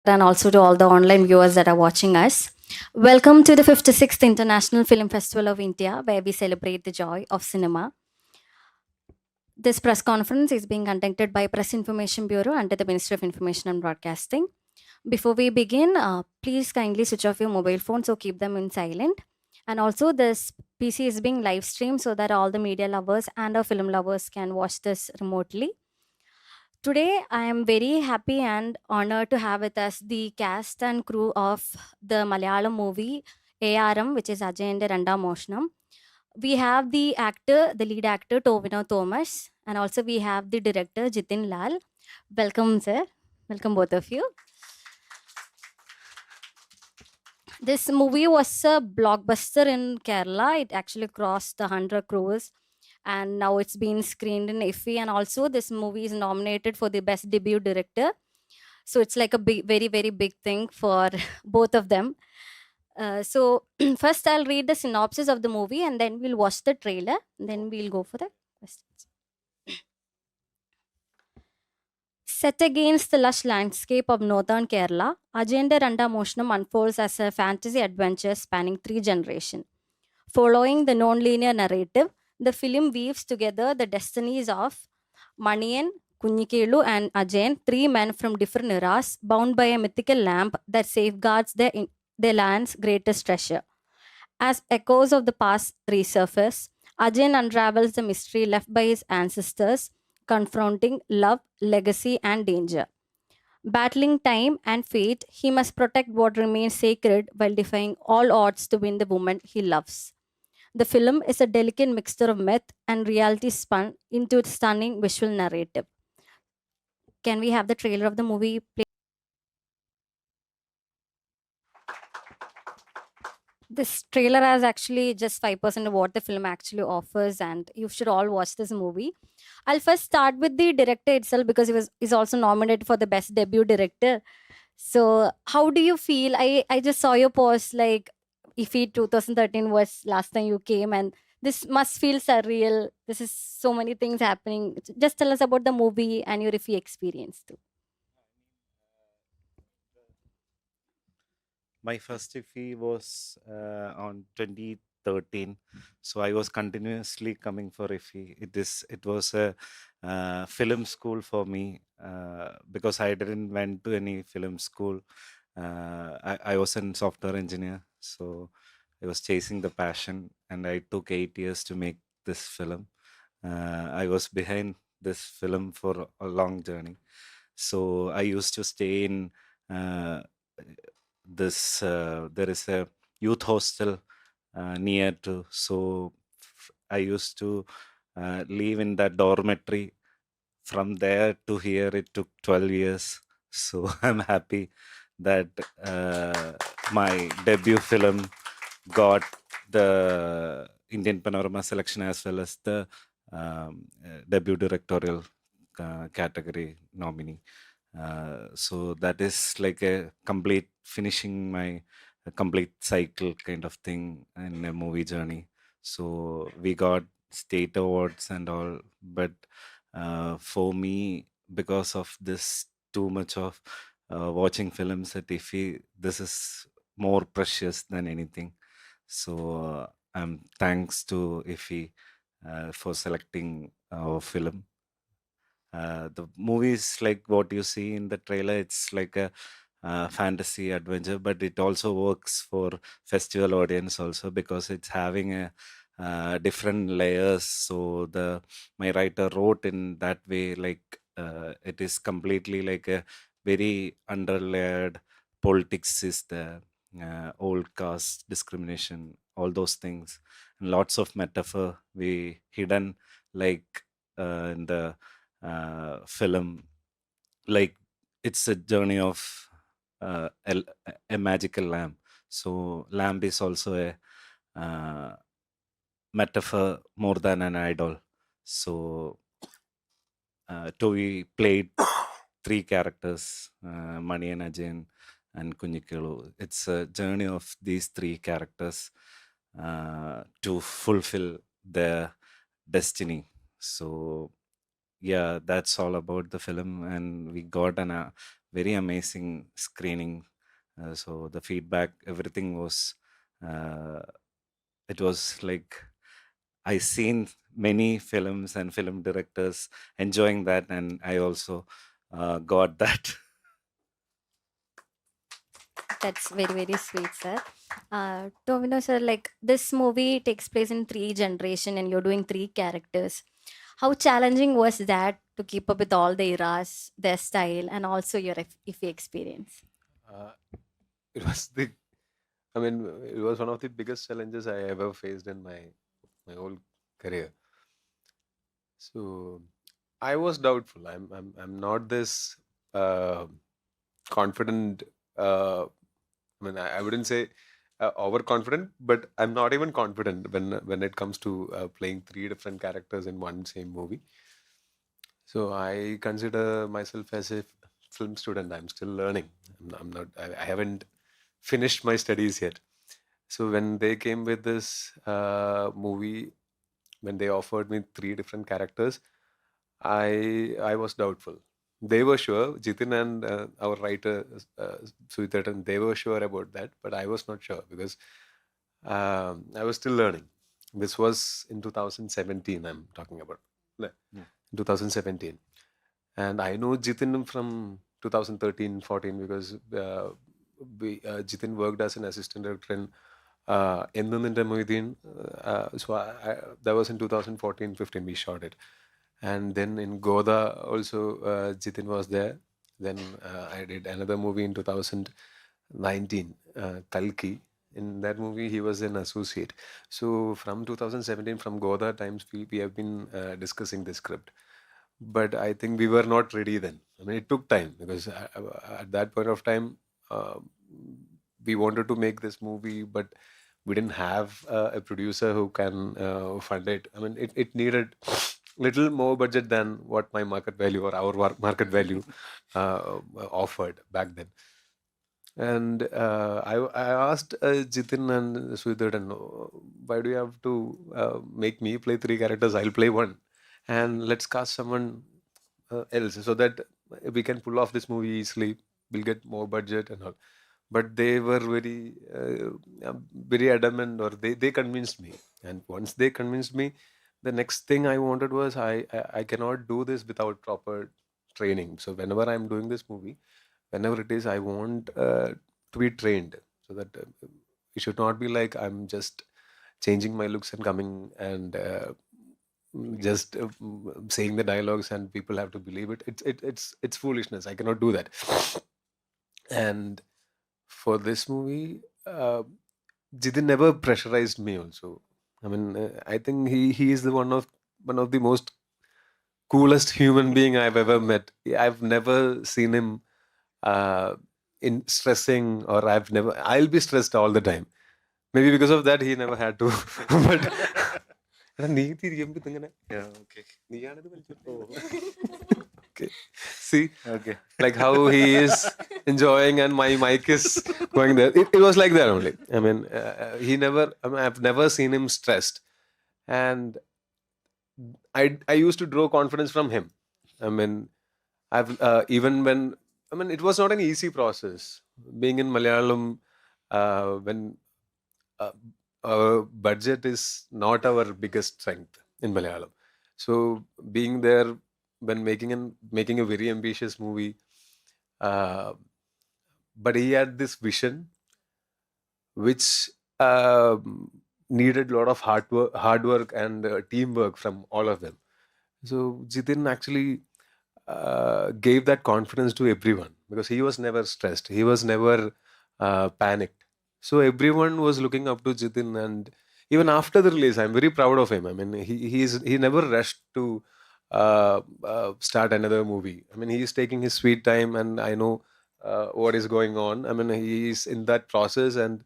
and also to all the online viewers that are watching us. Welcome to the 56th International Film Festival of India, where we celebrate the joy of cinema. This press conference is being conducted by Press Information Bureau under the Ministry of Information and Broadcasting. Before we begin, please kindly switch off your mobile phones or keep them in silent. And also, this PC is being live streamed so that all the media lovers and our film lovers can watch this remotely. Today, I am very happy and honored to have with us the cast and crew of the Malayalam movie ARM, which is Ajayante Randa Moshnam. We have the actor, the lead actor, Tovino Thomas, and also we have the director, Jitin Lal. Welcome, sir. Welcome, both of you. This movie was a blockbuster in Kerala. It actually crossed the 100 crores and now it's been screened in IFFI. And also, this movie is nominated for the Best Debut Director. So it's like a big, very, very big thing for both of them. So first, I'll read the synopsis of the movie and then we'll watch the trailer. And then we'll go for the questions. Set against the lush landscape of northern Kerala, Ajayante Randa Moshnam unfolds as a fantasy adventure spanning three generations. Following the non-linear narrative, the film weaves together the destinies of Maniyan, Kunnikelu, and Ajayan, three men from different eras, bound by a mythical lamp that safeguards their land's greatest treasure. As echoes of the past resurface, Ajayan unravels the mystery left by his ancestors, confronting love, legacy, and danger. Battling time and fate, he must protect what remains sacred while defying all odds to win the woman he loves. The film is a delicate mixture of myth and reality spun into a stunning visual narrative. Can we have the trailer of the movie, please? This trailer has actually just 5% of what the film actually offers, and you should all watch this movie. I'll first start with the director itself because he's also nominated for the best debut director. So how do you feel? I just saw your post like IFFI 2013 was last time you came, and this must feel surreal. This is so many things happening. Just tell us about the movie and your IFFI experience too. My first fee was on 2013, so I was continuously coming for IFFI. It was a film school for me because I didn't went to any film school. I was a software engineer, so I was chasing the passion, and I took 8 years to make this film. I was behind this film for a long journey, so I used to stay in. There is a youth hostel near to, so I used to live in that dormitory. From there to here it took 12 years, so I'm happy that my debut film got the Indian Panorama selection as well as the debut directorial category nominee. So that is like a complete finishing my a complete cycle kind of thing in a movie journey. So we got state awards and all, but for me, because of this too much of watching films at IFFI, this is more precious than anything. So I'm thanks to IFFI for selecting our film. The movie is like what you see in the trailer. It's like a fantasy adventure, but it also works for festival audience also because it's having a different layers. So the my writer wrote in that way, like it is completely like a very underlayered politics is there, old caste discrimination, all those things, and lots of metaphor we hidden like in the film, like it's a journey of a magical lamp. So lamp is also a metaphor more than an idol. So Tovi played three characters, Mani and Ajayan and Kunyikalu. It's a journey of these three characters to fulfill their destiny. So yeah, that's all about the film, and we got a very amazing screening. So the feedback, everything was, uh, it was like I seen many films and film directors enjoying that, and I also got that. That's very, very sweet, sir. Tomino, sir, like this movie takes place in three generation and you're doing three characters. How challenging was that to keep up with all the eras, their style, and also your iffy experience? Uh, it was the, I mean, it was one of the biggest challenges I ever faced in my whole career. So I was doubtful. I'm not this uh, confident. I mean, I wouldn't say overconfident, but I'm not even confident when it comes to playing three different characters in one same movie. So I consider myself as a film student. I'm still learning. I'm not. I haven't finished my studies yet. So when they came with this movie, when they offered me three different characters, I was doubtful. They were sure, Jitin and our writer Suitatan, they were sure about that, but I was not sure because I was still learning. This was in 2017. I'm talking about. No, Mm. 2017, and I know Jitin from 2013, 14 because Jitin worked as an assistant director in Ennuninte Moideen. That was in 2014, 15. We shot it, and then in Goda also Jitin was there. Then I did another movie in 2019, Kalki. In that movie, he was an associate. So from 2017, from Goda times, we have been discussing the script. But I think we were not ready then. I mean, it took time because at that point of time, uh, we wanted to make this movie, but we didn't have a producer who can fund it. I mean, it needed little more budget than what my market value or our market value offered back then. And I asked Jitin and Sudhirdan, why do you have to make me play three characters? I'll play one. And let's cast someone else so that we can pull off this movie easily. We'll get more budget and all. But they were very adamant, or they convinced me. And once they convinced me, the next thing I wanted was I cannot do this without proper training. So whenever I'm doing this movie, whenever it is, I want to be trained so that it should not be like I'm just changing my looks and coming and just saying the dialogues and people have to believe it. It's foolishness. I cannot do that. And for this movie, Jidin never pressurized me. Also, I mean, I think he is the one of the most coolest human being I've ever met. I've never seen him uh, in stressing, or I'll be stressed all the time. Maybe because of that, he never had to. But എടാ, നീ തിരിയുമ്പോ ഇതിങ്ങനെ Yeah, okay. നീയാണിത് okay. See, Okay. like how he is enjoying and my mic is going there. It was like that only. I mean, I've never seen him stressed, and I used to draw confidence from him. I mean, I've even when I mean, it was not an easy process being in Malayalam when uh, our budget is not our biggest strength in Malayalam. So being there when making a very ambitious movie, uh, but he had this vision which needed a lot of hard work and teamwork from all of them. So Jitin actually gave that confidence to everyone because he was never stressed. He was never panicked. So everyone was looking up to Jitin, and even after the release, I'm very proud of him. I mean, he never rushed to start another movie. I mean, he is taking his sweet time, and I know what is going on. I mean, he is in that process, and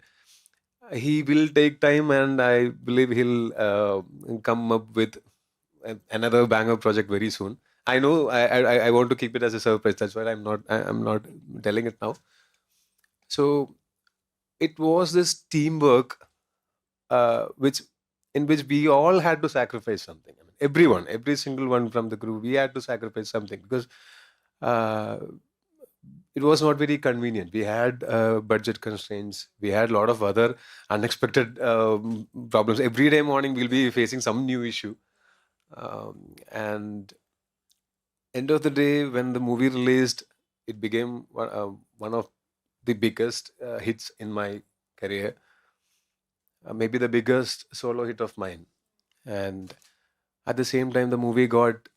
he will take time, and I believe he'll come up with another banger project very soon. I know I want to keep it as a surprise. That's why I'm not telling it now. So it was this teamwork, which in which we all had to sacrifice something. I mean, everyone, every single one from the crew, we had to sacrifice something because uh, it was not very convenient. We had budget constraints. We had a lot of other unexpected problems. Every day morning, we'll be facing some new issue. And end of the day, when the movie released, it became one of the biggest hits in my career. Maybe the biggest solo hit of mine. And at the same time, the movie got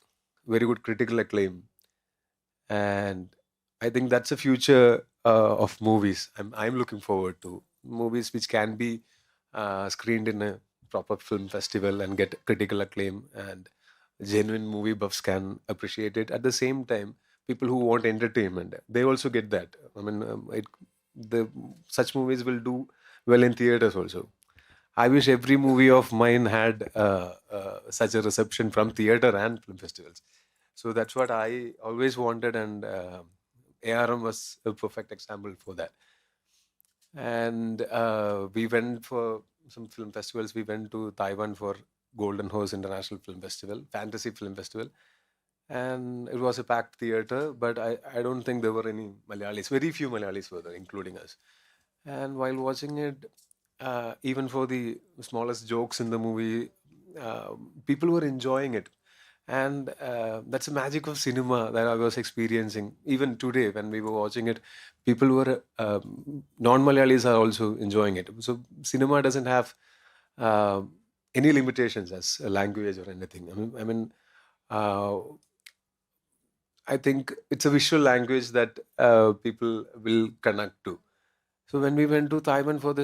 very good critical acclaim. And I think that's a future of movies. I'm looking forward to movies which can be screened in a proper film festival and get critical acclaim, and genuine movie buffs can appreciate it. At the same time, people who want entertainment, they also get that. I mean, the such movies will do well in theaters also. I wish every movie of mine had such a reception from theater and film festivals. So that's what I always wanted, and ARM was a perfect example for that. And we went for some film festivals. We went to Taiwan for Golden Horse International Film Festival, Fantasy Film Festival, and it was a packed theater. But I don't think there were any Malayalis. Very few Malayalis were there, including us. And while watching it, even for the smallest jokes in the movie, people were enjoying it. And that's the magic of cinema that I was experiencing. Even today, when we were watching it, people were non-Malayalis are also enjoying it. So cinema doesn't have uh, any limitations as a language or anything. Uh, I think it's a visual language that people will connect to. So when we went to Taiwan for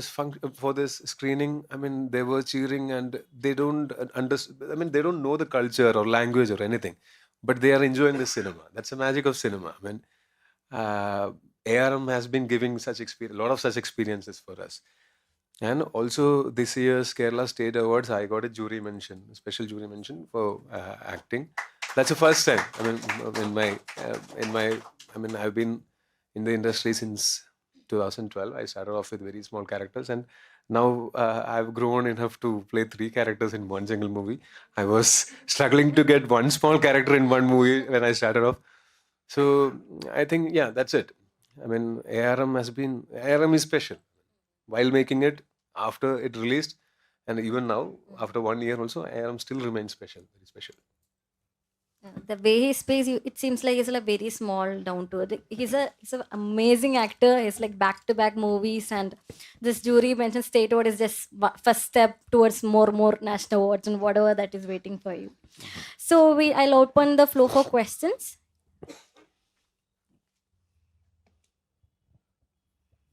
for this screening, I mean, they were cheering, and they don't understand. I mean, they don't know the culture or language or anything, but they are enjoying the cinema. That's the magic of cinema. I mean, ARM has been giving a lot of such experiences for us. And also this year's Kerala State Awards, I got a special jury mention for acting. That's the first time. I mean, in my, I mean, I've been in the industry since 2012. I started off with very small characters, and now I've grown enough to play three characters in one single movie. I was struggling to get one small character in one movie when I started off. So I think, yeah, that's it. I mean, ARM is special while making it, after it released, and even now after 1 year also, ARM still remains special, very special. The way he speaks, it seems like he's like very small, down to earth. He's an amazing actor. He's like back to back movies, and this jury mentioned state award is just first step towards more national awards and whatever that is waiting for you. So I'll open the floor for questions.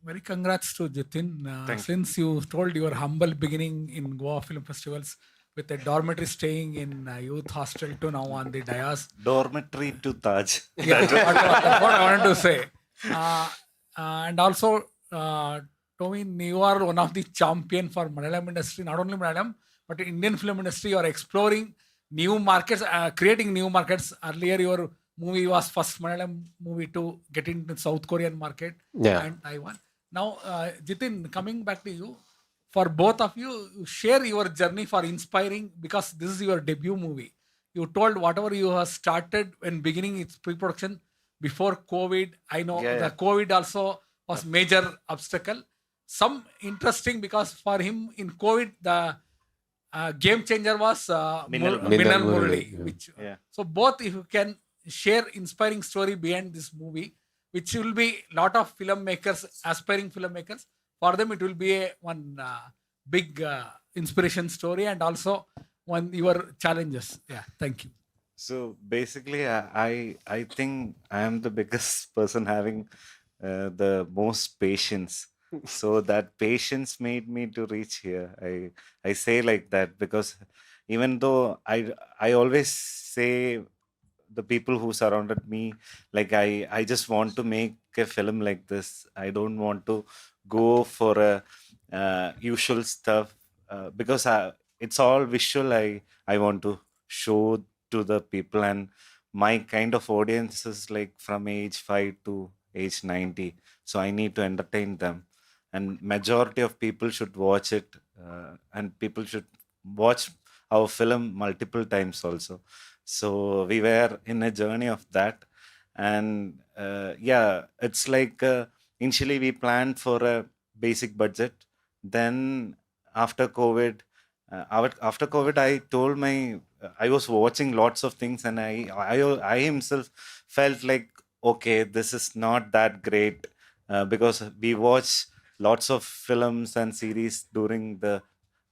Very congrats to Jitin. Thank Since you told your humble beginning in Goa Film Festivals with a dormitory staying in youth hostel to now on the dais. Dormitory to Taj. Yeah, that's what I wanted to say. And also, Tovin, you are one of the champion for Malayalam industry, not only Malayalam, but Indian film industry. You are exploring new markets, creating new markets. Earlier, your movie was first Malayalam movie to get into South Korean market and Taiwan. Now, Jitin, coming back to you, for both of you, share your journey for inspiring, because this is your debut movie. You told whatever you have started when beginning its pre-production before COVID. I know Yeah, the yeah. COVID also was major obstacle. Some interesting, because for him in COVID the game changer was Minal Minal Murali, Murali. Which Yeah. so both, if you can share inspiring story behind this movie, which will be lot of filmmakers, aspiring filmmakers. For them, it will be one big inspiration story, and also one your challenges. Yeah, thank you. So basically, I think I am the biggest person having the most patience. So that patience made me to reach here. I say like that because even though I always say the people who surrounded me, like I just want to make a film like this. I don't want to go for a usual stuff because it's all visual. I want to show to the people, and my kind of audience is like from age 5 to age 90, so I need to entertain them, and majority of people should watch it, and people should watch our film multiple times also. So we were in a journey of that. And yeah, it's like initially we planned for a basic budget. Then after COVID, after COVID, I told my, I was watching lots of things, and I himself felt like, okay, this is not that great, because we watch lots of films and series during the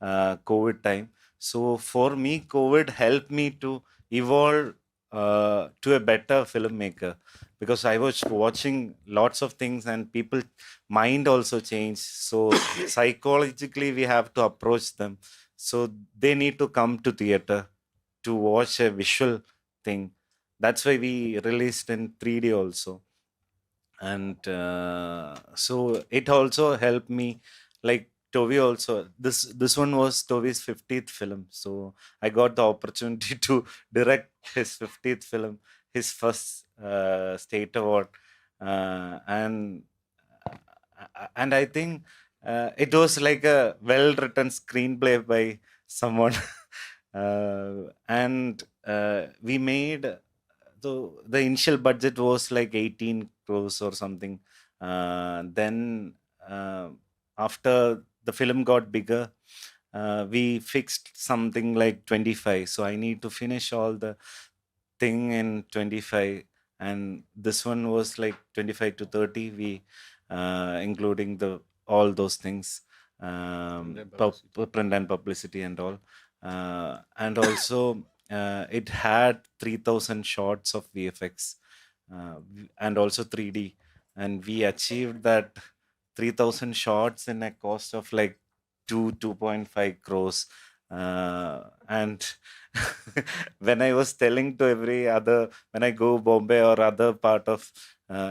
COVID time. So for me, COVID helped me to evolve to a better filmmaker, because I was watching lots of things and people mind also changed. So psychologically, we have to approach them. So they need to come to theater to watch a visual thing. That's why we released in 3D also. And so it also helped me, like Toby also, this one was Toby's 50th film, so I got the opportunity to direct his 50th film, his first state award. And I think it was like a well written screenplay by someone. And we made, the initial budget was like 18 crores or something. Then after the film got bigger, we fixed something like 25. So I need to finish all the thing in 25, and this one was like 25 to 30. We including the all those things, print and publicity and all. And also it had 3000 shots of VFX, and also 3D, and we achieved that 3000 shots in a cost of like 2.5 crores. And when I was telling to every other, when I go Bombay or other part of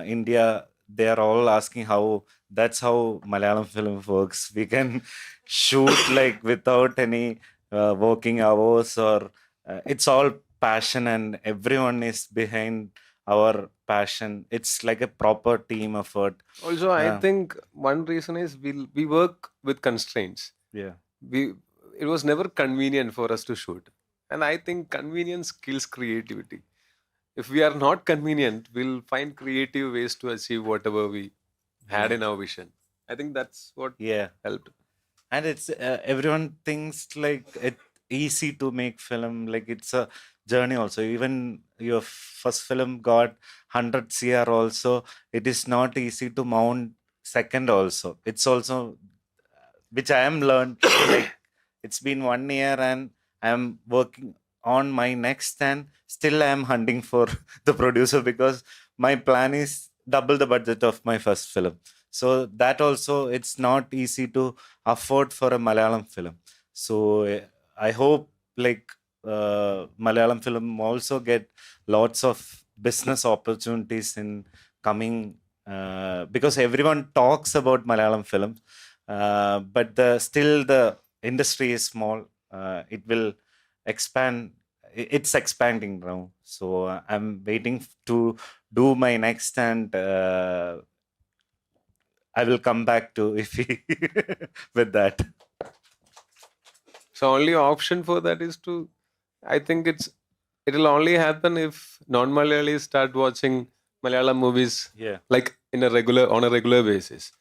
India, they are all asking how, that's how Malayalam film works. We can shoot like without any working hours, or it's all passion, and everyone is behind our passion. It's like a proper team effort. Also, I Yeah. think one reason is we work with constraints. Yeah. It was never convenient for us to shoot, and I think convenience kills creativity. If we are not convenient, we'll find creative ways to achieve whatever we had in our vision. I think that's what Yeah. helped. And it's everyone thinks like it easy to make film, like it's a journey also. Even your first film got 100 cr also, it is not easy to mount second also. It's also which I am learned. Like it's been 1 year and I am working on my next, and still I am hunting for the producer, because my plan is double the budget of my first film. So that also, it's not easy to afford for a Malayalam film. So I hope like Malayalam film also get lots of business opportunities in coming, because everyone talks about Malayalam films, but still the industry is small. It will expand. It's expanding now. So I'm waiting to do my next, and I will come back to Iffy with that. So only option for that is to, I think it'll only happen if non-Malayalis start watching Malayalam movies Yeah. like on a regular basis,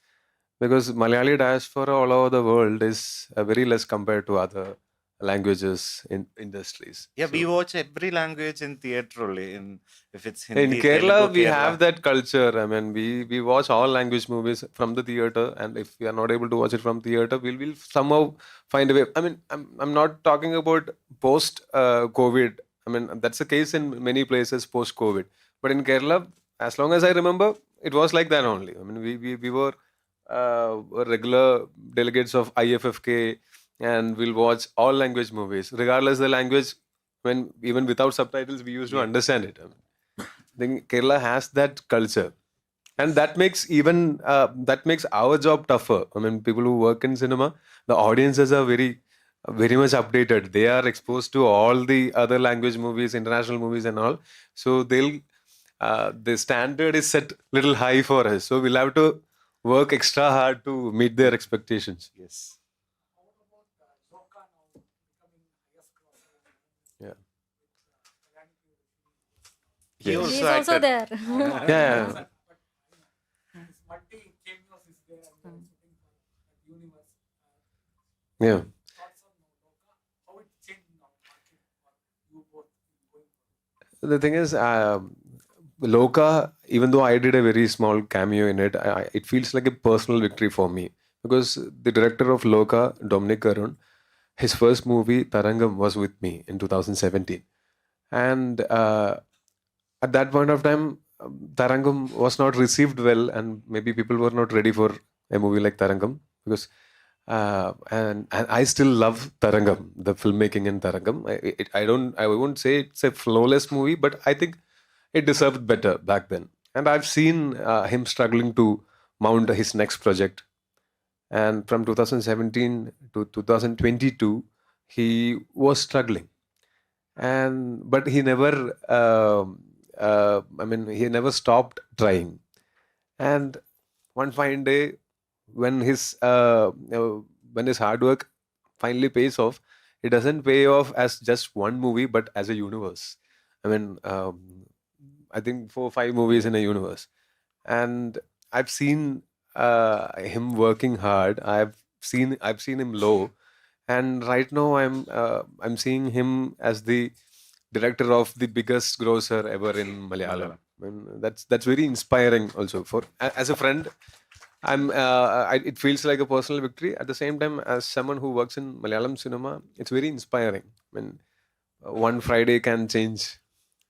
because Malayali diaspora all over the world is very less compared to other languages in industries. Yeah, So we watch every language in theater only. If it's in Hindi, Kerala, Telugu, we Kerala. have that culture. I mean, we watch all language movies from the theater, and if we are not able to watch it from theater, we'll somehow find a way. I mean, I'm not talking about post COVID. I mean, that's the case in many places post COVID. But in Kerala, as long as I remember, it was like that only. I mean, we were regular delegates of IFFK, and we'll watch all language movies, regardless the language. When even without subtitles, we used to Yeah. understand it. I mean, I think Kerala has that culture, and that makes that makes our job tougher. I mean, people who work in cinema, the audiences are very much updated. They are exposed to all the other language movies, international movies, and all. So the standard is set little high for us. So we'll have to work extra hard to meet their expectations. Yes. Yeah. He Yes. also He's also acted. there. Yeah. Yeah. The thing is, Loka, even though I did a very small cameo in it, it feels like a personal victory for me because the director of Loka, Dominic Arun, his first movie Tarangam was with me in 2017, and at that point of time, Tarangam was not received well, and maybe people were not ready for a movie like Tarangam because. And I still love Tarangam, the filmmaking in Tarangam. I won't say it's a flawless movie, but I think it deserved better back then. And I've seen him struggling to mount his next project. And from 2017 to 2022, he was struggling. And but he never, he never stopped trying. And one fine day, when his hard work finally pays off, it doesn't pay off as just one movie, but as a universe. I mean, I think 4 or 5 movies in a universe, and I've seen him working hard. I've seen him low, and right now I'm seeing him as the director of the biggest grosser ever in Malayalam. I mean, that's very inspiring also for as a friend. It feels like a personal victory. At the same time, as someone who works in Malayalam cinema, it's very inspiring. I mean, one Friday can change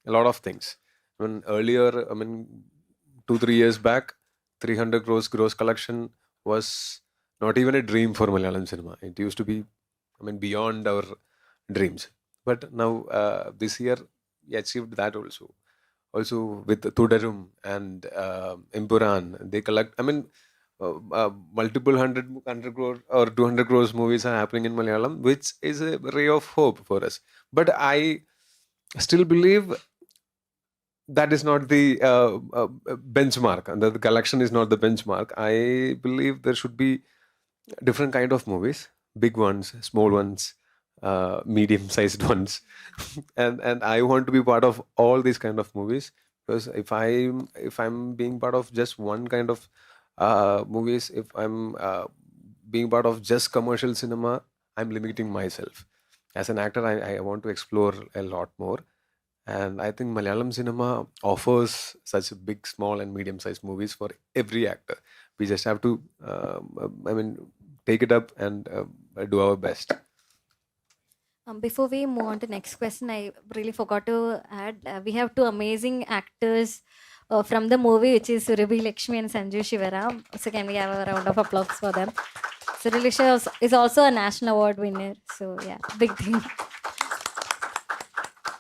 a lot of things. I mean, earlier, 2-3 years back, 300 crores gross collection was not even a dream for Malayalam cinema. It used to be, beyond our dreams. But now, this year, we achieved that also. Also with Tudarum and Impuran, they collect. Multiple hundred crore or 200 crores movies are happening in Malayalam, which is a ray of hope for us. But I still believe that is not the benchmark, and the collection is not the benchmark. I believe there should be different kind of movies, big ones, small ones, medium-sized ones, and I want to be part of all these kind of movies because if I'm being part of just one kind of movies, if I'm being part of just commercial cinema, I'm limiting myself. As an actor, I want to explore a lot more. And I think Malayalam cinema offers such big, small, and medium-sized movies for every actor. We just have to, take it up and do our best. Before we move on to next question, I really forgot to add we have 2 amazing actors from the movie, which is Surabhi Lakshmi and Sanju Shivaram. So can we have a round of applause for them? Surabhi Lakshmi is also a national award winner. So yeah, big thing.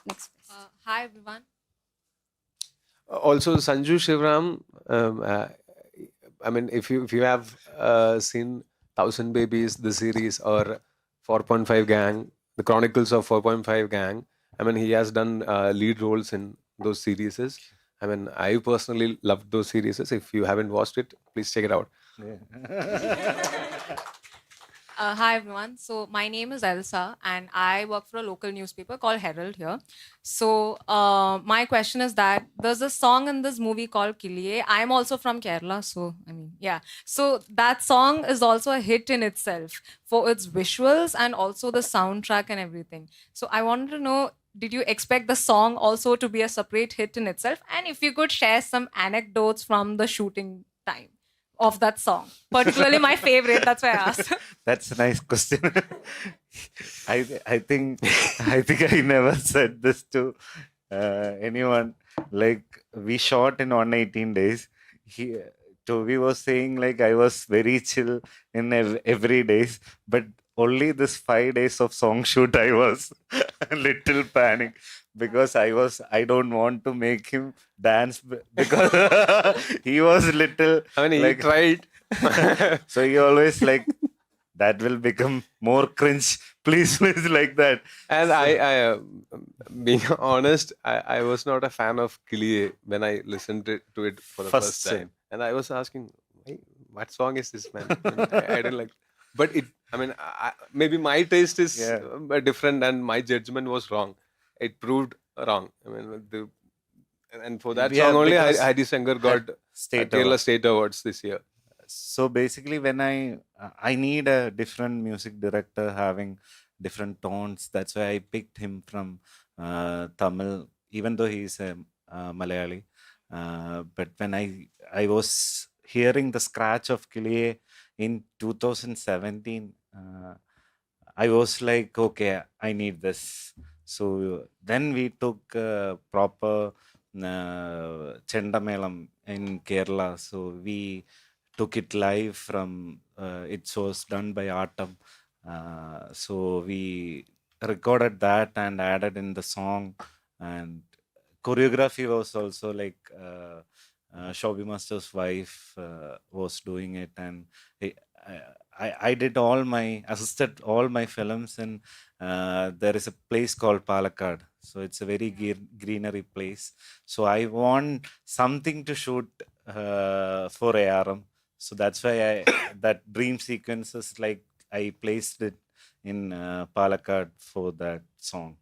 Next question. Hi everyone. Also, Sanju Shivram, if you have seen Thousand Babies, the series, or 4.5 Gang, the Chronicles of 4.5 Gang, he has done lead roles in those series. I personally loved those series. If you haven't watched it, please check it out. Hi everyone. So my name is Elsa and I work for a local newspaper called Herald here. So my question is that there's a song in this movie called Kiliye. I'm also from Kerala, so yeah. So that song is also a hit in itself for its visuals and also the soundtrack and everything. So I wanted to know, did you expect the song also to be a separate hit in itself? And if you could share some anecdotes from the shooting time of that song, particularly my favorite. That's why I asked. That's a nice question. I think I never said this to anyone. Like, we shot in 118 days. Toby was saying like I was very chill in every days, but only this 5 days of song shoot I was a little panic because I don't want to make him dance because he was little. He like, tried. So he always like that will become more cringe. Please, like that. And I being honest, I was not a fan of Kiliye when I listened to it for the first time. time. And I was asking, hey, what song is this, man? I didn't like. But maybe my taste is different and my judgment was wrong. it proved wrong. I mean, and for that Yeah, song only, because Hari Shankar got State Kerala award. State Awards this year. So basically, when I need a different music director having different tones, that's why I picked him from Tamil, even though he's a Malayali. But when I was hearing the scratch of Kiliye in 2017, I was like, okay, I need this. So then we took proper Chendamelam in Kerala. So we took it live from it was done by Atam. So we recorded that and added in the song, and choreography was also like Shobhi Master's wife was doing it, and I did assisted all my films in there is a place called Palakkad, so it's a very greenery place. So I want something to shoot for ARM. So that's why that dream sequences, like I placed it in Palakkad for that song.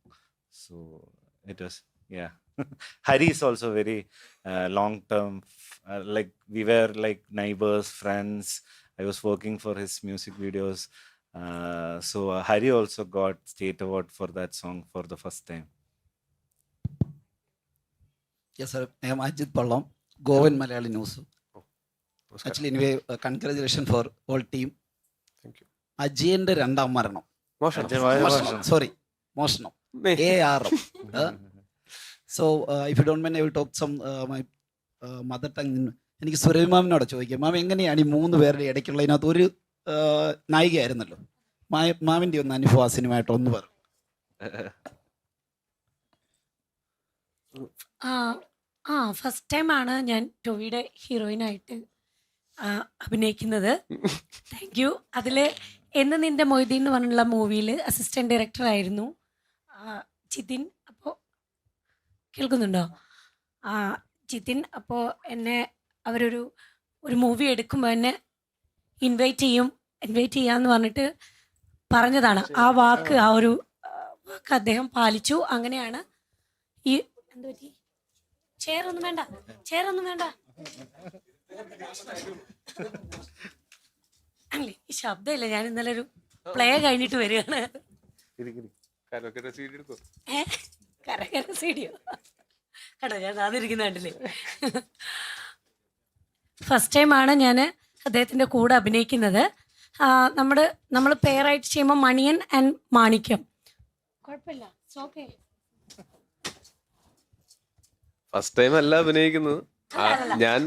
So it was, yeah. Hari is also very long term. Like we were like neighbors, friends. I was working for his music videos. So Hari also got state award for that song for the first time. Yes, sir. I am Ajit Pallam, Goan Malayali News. Namaskar. Actually, anyway, congratulations for all team. Thank you. അജയന്റെ രണ്ടാം മരണം. Motion. Sorry, മോഷണം. ARM. So, if you don't mind, I will talk some my mother tongue. എനിക്ക് സുരഭി മാമിനോട് ചോദിക്കാം, മാം എങ്ങനെയാണ് ഈ 3 പേരുടെ ഇടയ്ക്കുള്ള ഇതിനകത്ത് ഒരു നായികയായിരുന്നല്ലോ, മാമിൻ്റെ ഒന്ന് അനുഭവം ആ സിനിമയായിട്ട് ഒന്ന് പറ. ഫസ്റ്റ് ടൈമാണ് ഞാൻ ടോവിയുടെ ഹീറോയിനായിട്ട് അഭിനയിക്കുന്നത്. Thank you. അതിൽ എന്ന് നിൻ്റെ മൊയ്തീൻ എന്ന് പറഞ്ഞുള്ള മൂവിയിൽ അസിസ്റ്റൻറ്റ് ഡയറക്ടറായിരുന്നു ജിതിൻ. അപ്പോൾ കേൾക്കുന്നുണ്ടോ? ജിതിൻ അപ്പോൾ എന്നെ അവരൊരു മൂവി എടുക്കുമ്പോൾ എന്നെ ഇൻവൈറ്റ് ചെയ്യാമെന്ന് പറഞ്ഞിട്ട് പറഞ്ഞതാണ്. ആ വാക്ക് അദ്ദേഹം പാലിച്ചു. അങ്ങനെയാണ് ഈ എന്ത് പറ്റി? ചെയറൊന്നും വേണ്ട അല്ലേ, ഈ ശബ്ദമില്ല. ഞാൻ ഇന്നലെ ഒരു പ്ലേ കഴിഞ്ഞിട്ട് വരികയാണ്. കരകര സീഡിയോ കേട്ടോ, ഞാൻ അതിരിക്കുന്ന കണ്ടില്ലേ. ഫസ്റ്റ് ടൈമാണ് ഞാൻ അദ്ദേഹത്തിൻ്റെ കൂടെ അഭിനയിക്കുന്നത്. നമ്മൾ പെയറായിട്ട് ചെയ്യുമ്പോൾ മണിയൻ ആൻഡ് മാണിക്യം. കുഴപ്പമില്ല, ഓക്കെ. ഫസ്റ്റ് ടൈം അല്ല അഭിനയിക്കുന്നത്. ഞാൻ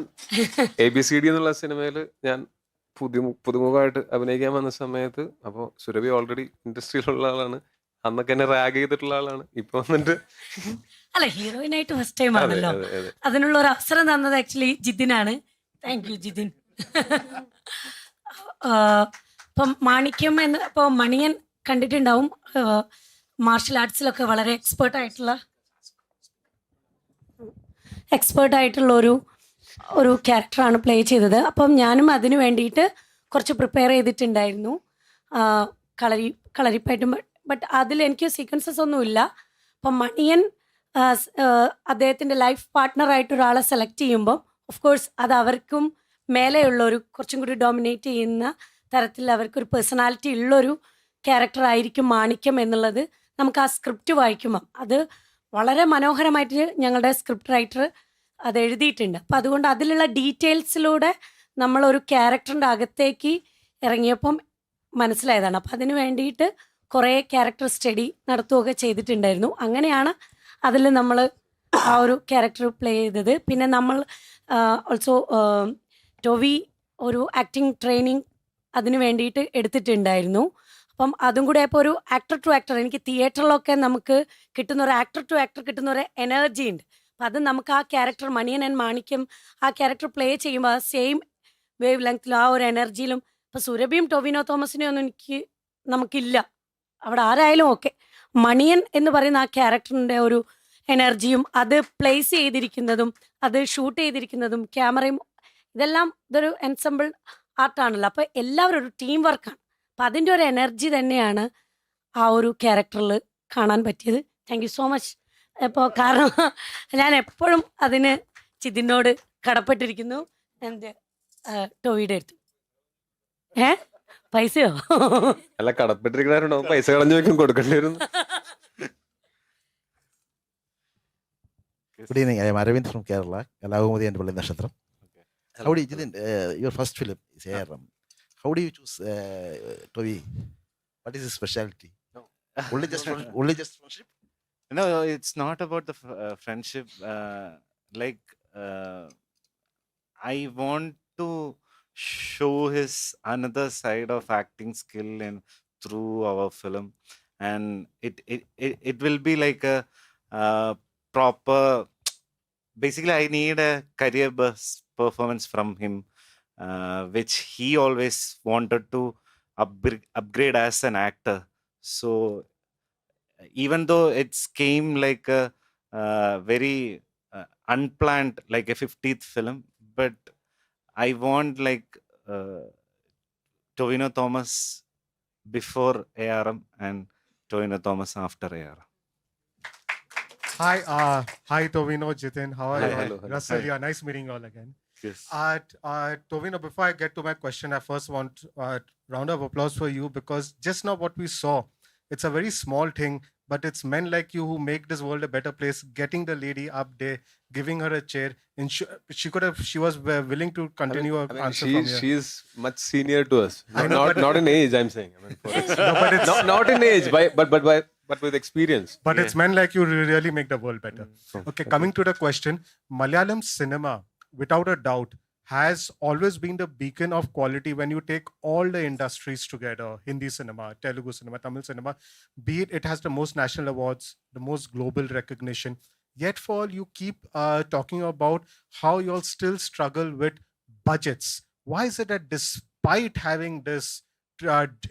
ABCD എന്നുള്ള സിനിമയിൽ ഞാൻ പുതുമുഖമായിട്ട് അഭിനയിക്കാൻ വന്ന സമയത്ത്, അപ്പോൾ സുരഭി ഓൾറെഡി ഇൻഡസ്ട്രിയിലുള്ള ആളാണ്. അന്നൊക്കെ എന്നെ റാഗ് ചെയ്തിട്ടുള്ള ആളാണ്. ഇപ്പൊ വന്നിട്ട് അല്ല, ഹീറോയിനായിട്ട് ഫസ്റ്റ് ടൈം ആണല്ലോ. അതിനുള്ള ഒരു അവസരം തന്നത് ആക്ച്വലി ജിതിനാണ്. Thank you Jithin. ഇപ്പം മാണിക്യം ഇപ്പോൾ മണിയൻ കണ്ടിട്ടുണ്ടാവും. മാർഷൽ ആർട്സിലൊക്കെ വളരെ എക്സ്പേർട്ടായിട്ടുള്ള ഒരു ക്യാരക്ടറാണ് പ്ലേ ചെയ്തത്. അപ്പം ഞാനും അതിന് വേണ്ടിയിട്ട് കുറച്ച് പ്രിപ്പയർ ചെയ്തിട്ടുണ്ടായിരുന്നു, കളരിപ്പായിട്ടും. ബട്ട് അതിൽ എനിക്ക് സീക്വൻസസ് ഒന്നുമില്ല. അപ്പം മണിയൻ അദ്ദേഹത്തിൻ്റെ ലൈഫ് പാർട്ട്ണറായിട്ട് ഒരാളെ സെലക്ട് ചെയ്യുമ്പോൾ ഓഫ് കോഴ്സ് അത് അവർക്കും മേലെയുള്ളൊരു കുറച്ചും കൂടി ഡോമിനേറ്റ് ചെയ്യുന്ന തരത്തിൽ അവർക്കൊരു പേഴ്സണാലിറ്റി ഉള്ളൊരു ക്യാരക്ടറായിരിക്കും മാണിക്യം എന്നുള്ളത് നമുക്ക് ആ സ്ക്രിപ്റ്റ് വായിക്കുമ്പം അത് വളരെ മനോഹരമായിട്ട് ഞങ്ങളുടെ സ്ക്രിപ്റ്റ് റൈറ്റർ അത് എഴുതിയിട്ടുണ്ട്. അപ്പം അതുകൊണ്ട് അതിലുള്ള ഡീറ്റെയിൽസിലൂടെ നമ്മളൊരു ക്യാരക്ടറിൻ്റെ അകത്തേക്ക് ഇറങ്ങിയപ്പം മനസ്സിലായതാണ്. അപ്പം അതിന് വേണ്ടിയിട്ട് കുറേ ക്യാരക്ടർ സ്റ്റഡി നടത്തുകയൊക്കെ ചെയ്തിട്ടുണ്ടായിരുന്നു. അങ്ങനെയാണ് അതിൽ നമ്മൾ ആ ഒരു ക്യാരക്ടർ പ്ലേ ചെയ്തത്. പിന്നെ നമ്മൾ ഓൾസോ ടോവി ഒരു ആക്ടിങ് ട്രെയിനിങ് അതിന് വേണ്ടിയിട്ട് എടുത്തിട്ടുണ്ടായിരുന്നു. അപ്പം അതും കൂടെ ഇപ്പോൾ ഒരു ആക്ടർ ടു ആക്ടർ, എനിക്ക് തിയേറ്ററിലൊക്കെ നമുക്ക് കിട്ടുന്ന ഒരു ആക്ടർ ടു ആക്ടർ കിട്ടുന്ന ഒരു എനർജി ഉണ്ട്. അപ്പം അത് നമുക്ക് ആ ക്യാരക്ടർ മണിയൻ ആൻഡ് മാണിക്യം ആ ക്യാരക്ടർ പ്ലേ ചെയ്യുമ്പോൾ ആ സെയിം വേവ് ലെങ്ത്തിലും ആ ഒരു എനർജിയിലും. ഇപ്പം സുരഭിയും ടൊവിനോ തോമസിനെയും ഒന്നും നമുക്കില്ല അവിടെ ആരായാലും. ഓക്കെ, മണിയൻ എന്ന് പറയുന്ന ആ ക്യാരക്ടറിൻ്റെ ഒരു എനർജിയും അത് പ്ലേസ് ചെയ്തിരിക്കുന്നതും അത് ഷൂട്ട് ചെയ്തിരിക്കുന്നതും ക്യാമറയും ഇതെല്ലാം ഇതൊരു എൻസെമ്പിൾ ആർട്ടാണല്ലോ. അപ്പോൾ എല്ലാവരും ഒരു ടീം വർക്കാണ്. അപ്പം അതിൻ്റെ ഒരു എനർജി തന്നെയാണ് ആ ഒരു ക്യാരക്ടറിൽ കാണാൻ പറ്റിയത്. Thank you so much. ഇപ്പോൾ കാരണം ഞാൻ എപ്പോഴും അതിന് ചിതിനോട് കടപ്പെട്ടിരിക്കുന്നു. എൻ്റെ ടോവിയുടെ അടുത്ത് പൈസയോ അല്ല, കടപ്പെട്ടിരിക്കണോ പൈസ കളഞ്ഞു വെക്കും, കൊടുക്കേണ്ടി വരും. Good evening. I am Aravind from Kerala, Kalagumadi and Palli Nashatram. How do you, Jithin, your first film is ARM. How do you choose Tovi? What is his specialty? No. Only just friendship? No, it's not about the friendship. Like, I want to show his another side of acting skill in through our film, and it will be like a proper. Basically, I need a career burst performance from him, which he always wanted to upgrade as an actor. So even though it's came like a very unplanned, like a 50th film, but I want like Tovino Thomas before ARM and Tovino Thomas after ARM. Hi, Tovino, Jithin. How are Hi, you? hello, hello. Russell, Hi. yeah, nice meeting you all again. Yes. Tovino, before I get to my question, I first want a round of applause for you, because just now what we saw, it's a very small thing, but it's men like you who make this world a better place. Getting the lady up there, giving her a chair, she was willing to continue her answer from here. She's much senior to us. I know, but- Not in age, I'm saying. I mean, No, but it's not in age, but with experience. But it's men like you who really make the world better. Okay, coming to the question, Malayalam cinema, without a doubt, has always been the beacon of quality when you take all the industries together. Hindi cinema, Telugu cinema, Tamil cinema, be it has the most national awards, the most global recognition. Yet for all, you keep talking about how you all still struggle with budgets. Why is it that despite having this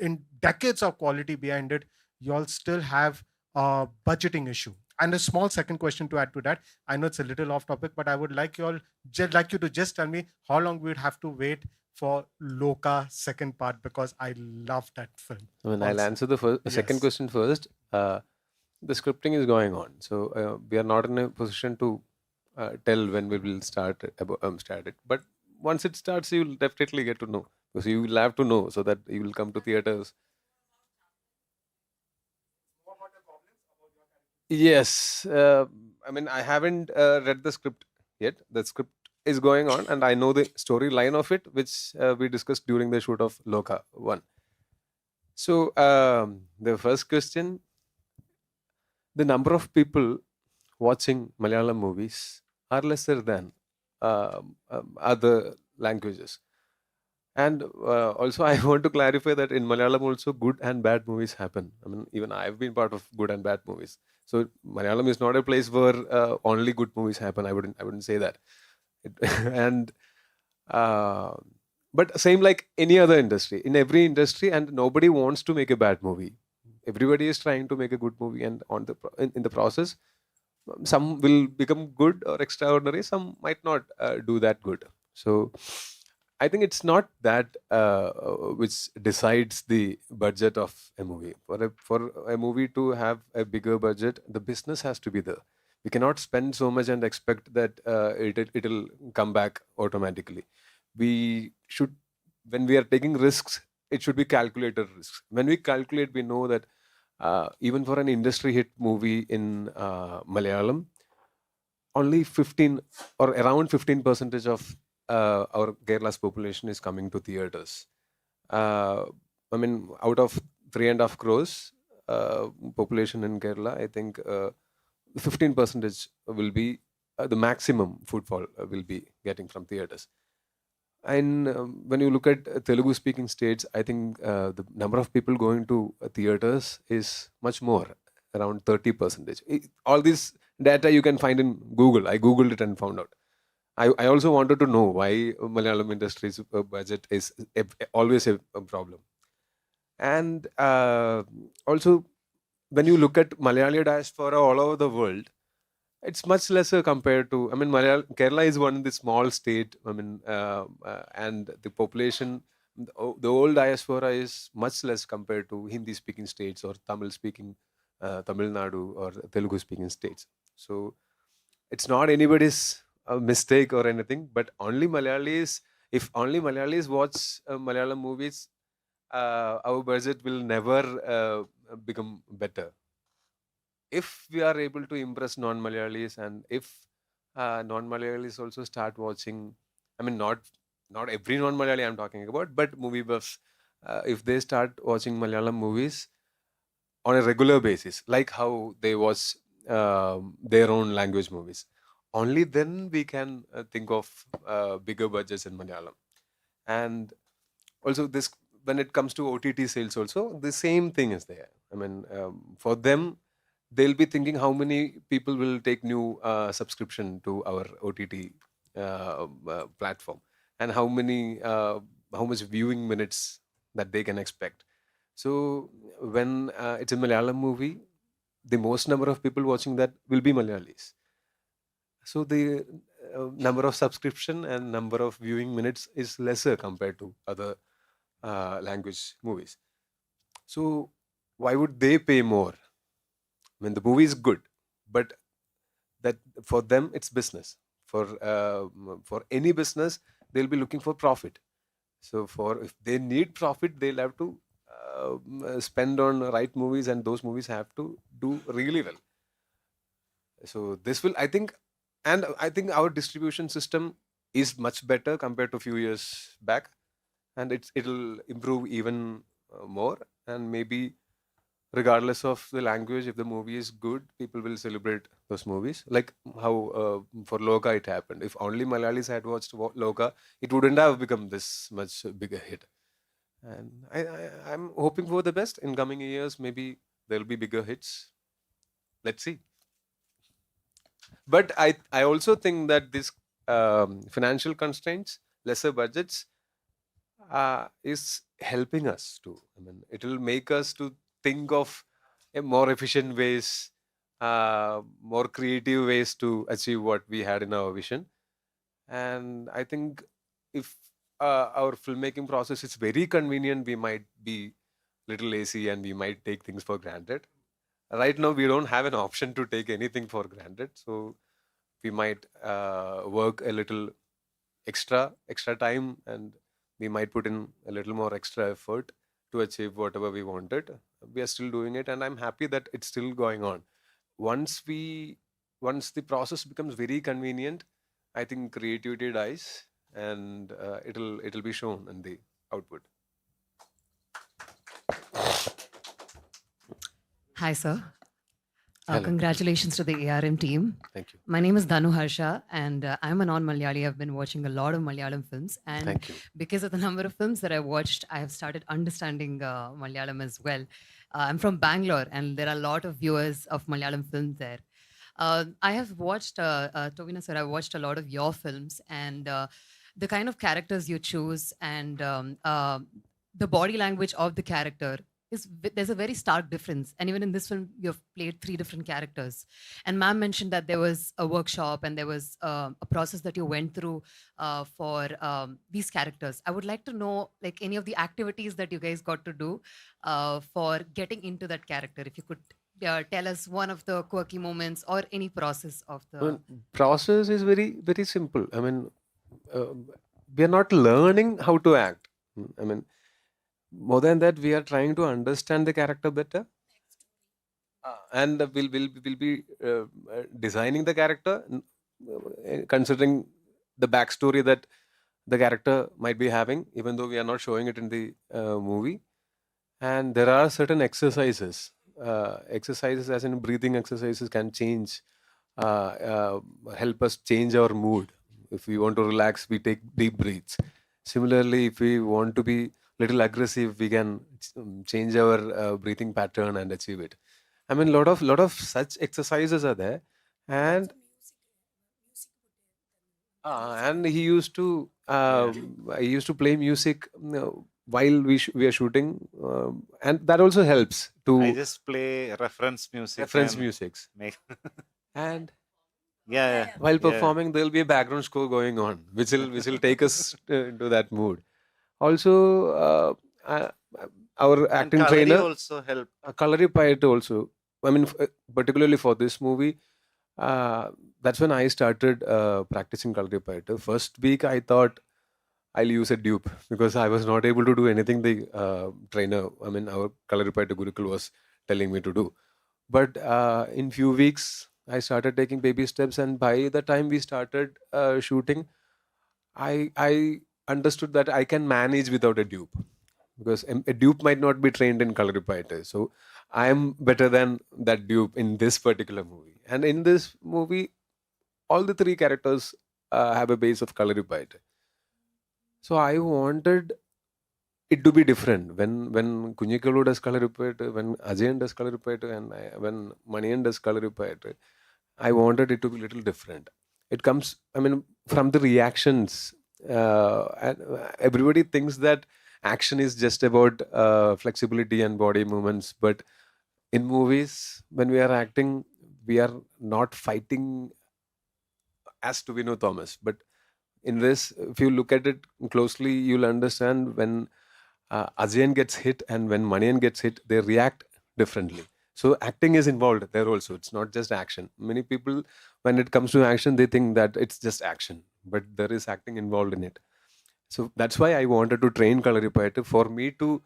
in decades of quality behind it, you all still have a budgeting issue? And a small second question to add to that. I know it's a little off topic, but I would like you to just tell me how long we'd have to wait for Loka second part, because I love that film. I mean, I'll also. answer the second Yes. question first. The scripting is going on, so we are not in a position to tell when we will start it. But once it starts, you will definitely get to know, because you will have to know so that you will come to theaters. Yes, I mean, I haven't read the script yet. The script is going on, and I know the storyline of it, which we discussed during the shoot of Loka 1. So, the first question, the number of people watching Malayalam movies are lesser than other languages. And also, I want to clarify that in Malayalam also good and bad movies happen. I mean, even I've been part of good and bad movies. So Malayalam is not a place where only good movies happen. I wouldn't say that. And but same like any other industry, in every industry, and nobody wants to make a bad movie. Everybody is trying to make a good movie, and in the process, some will become good or extraordinary. Some might not do that good. So I think it's not that which decides the budget of a movie. For a movie to have a bigger budget, the business has to be there. We cannot spend so much and expect that it'll come back automatically. We should, when we are taking risks, it should be calculated risks. When we calculate, we know that even for an industry hit movie in Malayalam, only 15 or around 15% of our Kerala's population is coming to theaters. I mean, out of 3.5 crores population in Kerala, I think 15% will be the maximum footfall will be getting from theaters. And when you look at Telugu speaking states, I think the number of people going to theaters is much more, around 30%. All this data you can find in Google. I Googled it and found out. I also wanted to know why Malayalam industry's budget is always a problem. And also, when you look at Malayali diaspora all over the world, it's much lesser compared to, I mean, Kerala is one of the small state, I mean, and the population, the whole diaspora is much less compared to Hindi speaking states or Tamil speaking Tamil Nadu or Telugu speaking states. So it's not anybody's mistake or anything, but only Malayalis, if only Malayalis watch Malayalam movies, our budget will never become better. If we are able to impress non-Malayalis, and if non-Malayalis also start watching, I mean, not every non-Malayali I'm talking about, but movie buffs, if they start watching Malayalam movies on a regular basis, like how they watch their own language movies, only then we can think of bigger budgets in Malayalam. And also this, when it comes to OTT sales also, the same thing is there. I mean, for them, they'll be thinking how many people will take new subscription to our OTT platform, and how much viewing minutes that they can expect. So when it's a Malayalam movie, the most number of people watching that will be Malayalis. So the number of subscription and number of viewing minutes is lesser compared to other language movies. So why would they pay more? I mean, the movie is good, but that for them it's business. For any business, they'll be looking for profit. So if they need profit, they'll have to spend on right movies, and those movies have to do really well. So this will, I think our distribution system is much better compared to a few years back, and it'll improve even more. And maybe regardless of the language, if the movie is good, people will celebrate those movies. Like how for Loka it happened. If only Malayalis had watched Loka, it wouldn't have become this much bigger hit. And I'm hoping for the best. In coming years, maybe there'll be bigger hits. Let's see. But I also think that this financial constraints, lesser budgets, is helping us too. I mean, it will make us to think of a more efficient ways, more creative ways to achieve what we had in our vision. And I think if our filmmaking process is very convenient, we might be little lazy and we might take things for granted. Right now, we don't have an option to take anything for granted. So we might work a little extra time, and we might put in a little more extra effort to achieve whatever we wanted. We are still doing it, and I'm happy that it's still going on. Once the process becomes very convenient, I think creativity dies, and it'll be shown in the output. Hi, sir. Hello. Congratulations to the ARM team. Thank you. My name is Danu Harsha, and I'm a non-Malayali. I've been watching a lot of Malayalam films, and Thank you. because of the number of films that I watched, I have started understanding Malayalam as well. I'm from Bangalore, and there are a lot of viewers of Malayalam films there. I have watched, Tovina sir, I've watched a lot of your films, and the kind of characters you choose, and the body language of the character there's a very stark difference. And even in this film, you've played 3 different characters. And ma'am mentioned that there was a workshop and there was a process that you went through for these characters. I would like to know, like, any of the activities that you guys got to do for getting into that character. If you could tell us one of the quirky moments or any process of the... Well, process is very, very simple. I mean, we are not learning how to act. I mean, more than that, we are trying to understand the character better, and we'll be designing the character, considering the backstory that the character might be having, even though we are not showing it in the movie. And there are certain exercises, as in breathing exercises, can change, help us change our mood. If we want to relax, we take deep breaths. Similarly, if we want to be little aggressive, we can change our breathing pattern and achieve it. I mean, lot of such exercises are there, and he used to play music while we are shooting, and that also helps to I just play reference music. musics. And Yeah. while performing, there'll be a background score going on, which will take us into that mood. Also, our And acting Kalari trainer, also help. Kalari Payat also I mean, particularly for this movie, that's when I started practicing Kalaripayattu. First week, I thought I'll use a dupe because I was not able to do anything the trainer, I mean, our Kalaripayattu Gurukul was telling me to do. But in few weeks, I started taking baby steps, and by the time we started shooting, I understood that I can manage without a dupe because a dupe might not be trained in Kalaripayattu. So I am better than that dupe in this particular movie. And in this movie, all the three characters have a base of Kalaripayattu. So I wanted it to be different. When Kunjikalu does Kalaripayattu, when Ajayan does Kalaripayattu, and when Maniyan does Kalaripayattu, I wanted it to be little different. It comes, I mean, from the reactions. And everybody thinks that action is just about flexibility and body movements, but in movies, when we are acting, we are not fighting as to Vinu Thomas. But in this, if you look at it closely, you'll understand when Ajayan gets hit and when Maniyan gets hit, they react differently. So acting is involved there also. It's not just action. Many people, when it comes to action, they think that it's just action, but there is acting involved in it. So that's why I wanted to train Kalaripayattu. For me to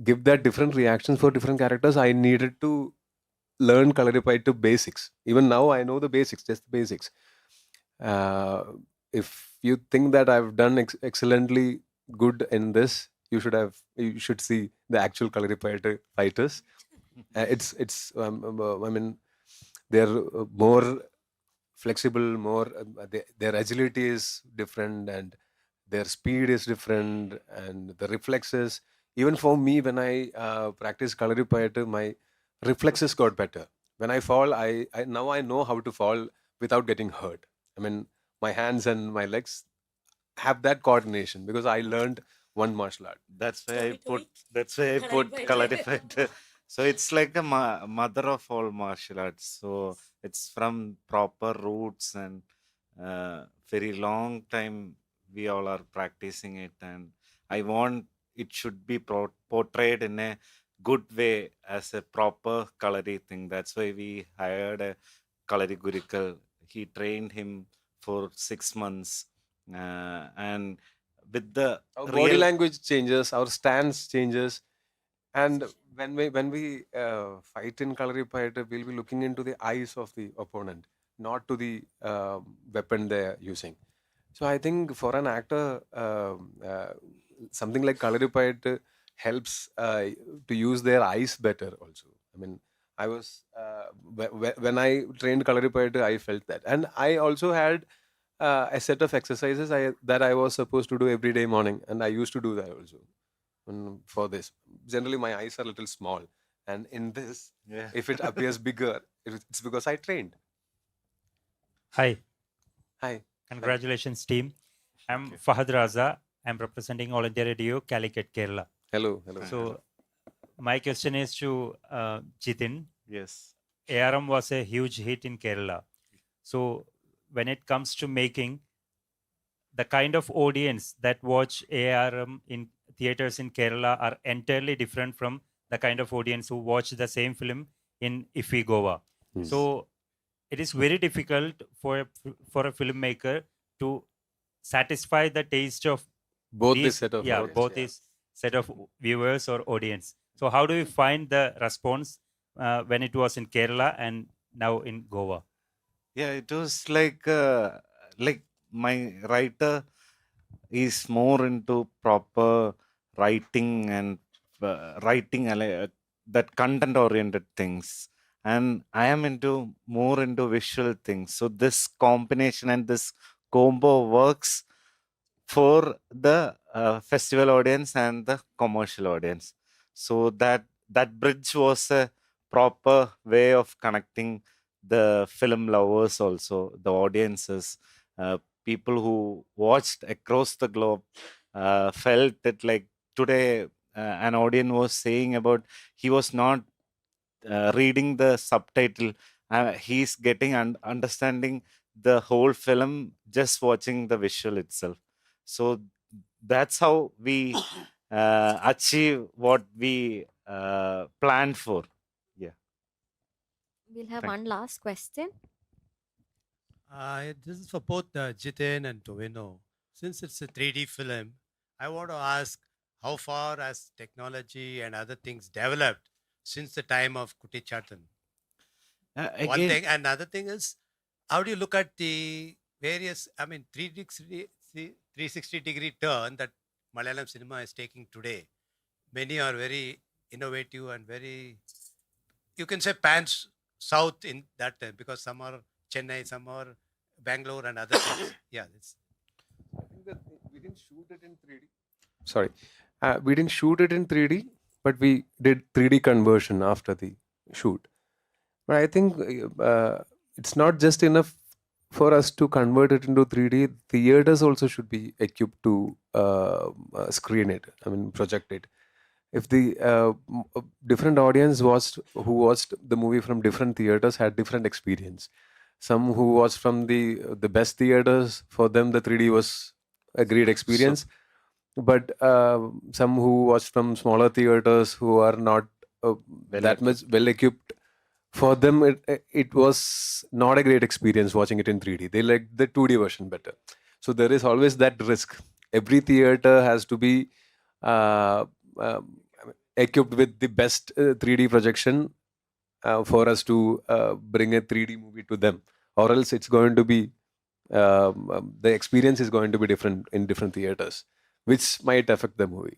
give that different reactions for different characters, I needed to learn Kalaripayattu basics. Even now, I know the basics, just the basics. If you think that I've done excellently good in this, you should see the actual Kalaripayattu fighters. I mean, they're more flexible, more their agility is different, and their speed is different, and the reflexes. Even for me, when I practice Kalaripayattu, my reflexes got better. When I fall, I now I know how to fall without getting hurt. I mean, my hands and my legs have that coordination because I learned one martial art. That's why I put Kalaripayattu. So it's like a mother of all martial arts. So it's from proper roots and very long time we all are practicing it, and I want it should be portrayed in a good way as a proper Kalari thing. That's why we hired a Kalari Gurukul. He trained him for 6 months, and with the Our body language changes, our stance changes, and when we fight in Kalaripayattu, we'll be looking into the eyes of the opponent, not to the weapon they're using. So I think for an actor, something like Kalaripayattu helps to use their eyes better also. I mean, I was when I trained Kalaripayattu, I felt that, and I also had a set of exercises that I was supposed to do every day morning, and I used to do that also. For this, generally my eyes are a little small, and in this, if it appears bigger, it's because I trained. Hi. Hi. Congratulations, team. I'm Fahad Raza. I'm representing All India Radio, Calicut, Kerala. Hello. So, my question is to Jitin. Yes. ARM was a huge hit in Kerala. So, when it comes to making, the kind of audience that watch ARM in theaters in Kerala are entirely different from the kind of audience who watch the same film in Ifi, Goa. Yes. So, it is very difficult for a filmmaker to satisfy the taste of Both these, this set of audience, both these set of viewers or audience. So how do you find the response when it was in Kerala and now in Goa? Yeah, it was like my writer is more into proper writing and that content oriented things, and I am more into visual things. So this combination and this combo works for the festival audience and the commercial audience. So that bridge was a proper way of connecting the film lovers, also the audiences, people who watched across the globe felt it. Like today, an audience was saying about he was not reading the subtitle, he's getting understanding the whole film just watching the visual itself. So that's how we achieve what we planned for. Yeah. We'll have Thank one last question. This is for both Jitin and Tovino. Since it's a 3D film, I want to ask how far has technology and other things developed since the time of Kuti Chatan? One Again, thing. Another thing is, how do you look at the various, 360-degree turn that Malayalam cinema is taking today? Many are very innovative and very, you can say, pans south in that time because some are Chennai, some are Bangalore, and other things. Yeah, it's We didn't shoot it in 3D. Sorry. We didn't shoot it in 3D, but we did 3D conversion after the shoot. But I think it's not just enough for us to convert it into 3D. Theaters also should be equipped to screen it, project it. If the different audience who watched the movie from different theaters had different experience. Some who watched from the best theaters, for them the 3D was a great experience. But some who watched from smaller theaters who are not that much well equipped, for them it was not a great experience watching it in 3D. They liked the 2D version better. So there is always that risk. Every theater has to be equipped with the best 3D projection for us to bring a 3D movie to them, or else it's going to be the experience is going to be different in different theaters, which might affect the movie.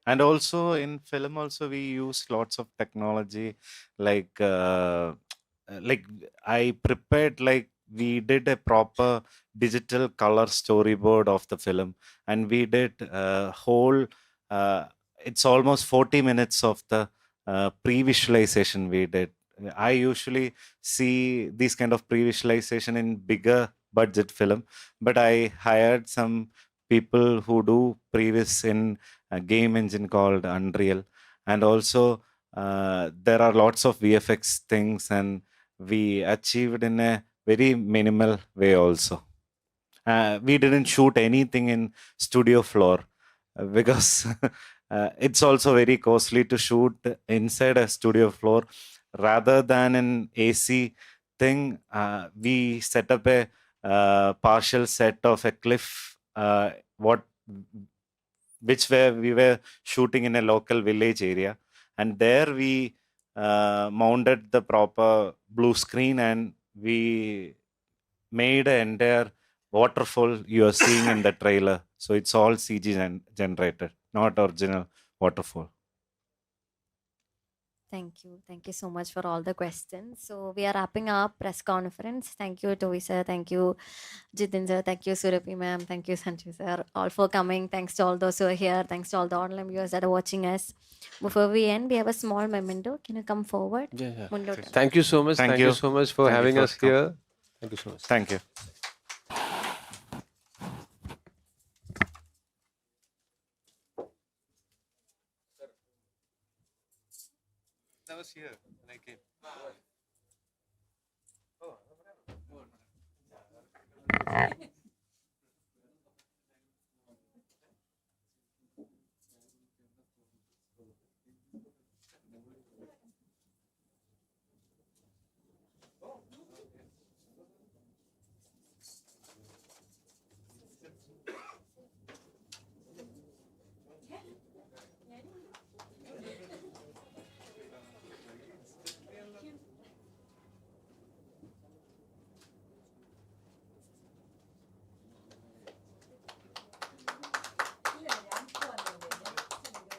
and also in film also we use lots of technology, like I prepared, like we did a proper digital color storyboard of the film, and we did whole it's almost 40 minutes of the pre-visualization we did. I usually see these kind of pre-visualization in bigger budget film, but I hired some people who do previs in a game engine called Unreal, and also there are lots of VFX things, and we achieved in a very minimal way also. We didn't shoot anything in studio floor because it's also very costly to shoot inside a studio floor rather than an AC thing. We set up a partial set of a cliff, which we were shooting in a local village area, and there we mounted the proper blue screen, and we made an entire waterfall you are seeing in the trailer. So it's all CG generated, not original waterfall. Thank you. Thank you so much for all the questions. So we are wrapping up press conference. Thank you, Tovi sir. Thank you, Jitin sir. Thank you, Surabhi ma'am. Thank you, Sanju sir, all for coming. Thanks to all those who are here. Thanks to all the online viewers that are watching us. Before we end, we have a small memento. Can you come forward? Yeah. Mundotu. Thank you so much. Thank Thank you. you so much for Thank you having for us here. Thank you so much. Thank you. I was here when I came.